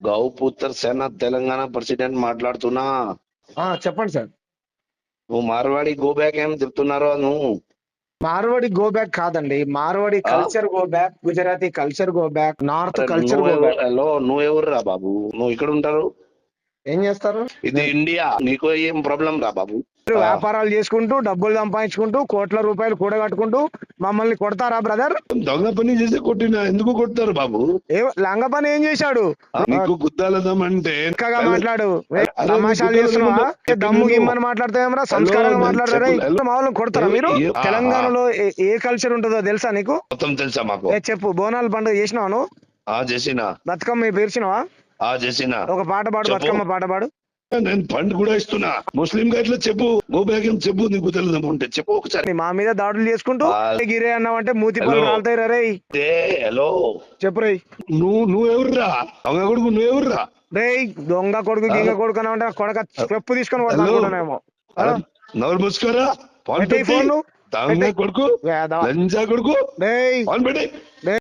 గౌపుత్ర సేన తెలంగాణ ప్రెసిడెంట్ మాట్లాడుతున్నా. చెప్పండి సార్. నువ్వు మార్వాడి గో బ్యాక్ ఏం చెప్తున్నారో నువ్వు. మార్వాడి గో బ్యాక్ కాదండి, Marwadi culture go back, Gujarati culture go back, north culture go back. నువ్వు ఎవరు రా బాబు? నువ్వు ఇక్కడ ఉంటారు, ఏం చేస్తారు? ఇది ఇండియా, నీకు ఏం ప్రాబ్లం రా బాబు? వ్యాపారాలు చేసుకుంటూ డబ్బులు సంపాదించుకుంటూ కోట్ల రూపాయలు కూడగట్టుకుంటూ మమ్మల్ని కొడతారా బ్రదర్? దొంగ పని చేసి కొట్టినా ఎందుకు కొడతారు బాబు? లంగ పని ఏం చేశాడు? నీకు గుద్దాలదం అంటే చక్కగా మాట్లాడు. తమాషాలు చేస్తున్నావా? దమ్ము గిమ్మని మాట్లాడతామరా? సంస్కారంగా మాట్లాడతారా? మా వాళ్ళని కొడతారా మీరు? తెలంగాణలో ఏ కల్చర్ ఉంటుందో తెలుసా నీకు? మొత్తం తెలుసా మాకు? చెప్పు. బోనాల పండుగ చేసినావా నువ్వు? చేసినా. బతుకమ్మ పేర్చినావా? చేసినా. ఒక పాట పాడు, బతుకమ్మ పాట పాడు. నేను ఫండ్ కూడా ఇస్తున్నా. ముస్లిం గా ఇట్లా చెప్పు, గో బ్యాక్ అని చెప్పు. నీకు తెలియదు ఉంటే చెప్పు ఒకసారి. మా మీద దాడులు చేసుకుంటూ గిరే అన్నావంటే మూతి పనులు రాలుతాయి రే. హలో చెప్పు రే. నువ్వెవర్రా? దొంగ కొడుకు నువ్వెవర్రా? రే దొంగ కొడుకు గింగ కొడుకు అన్నావంటే కొడక చెప్పు తీసుకొని కొడతానేమో. నోరు మూసుకోరా. ఫోన్ దొంగ కొడుకు, లంజా కొడుకు.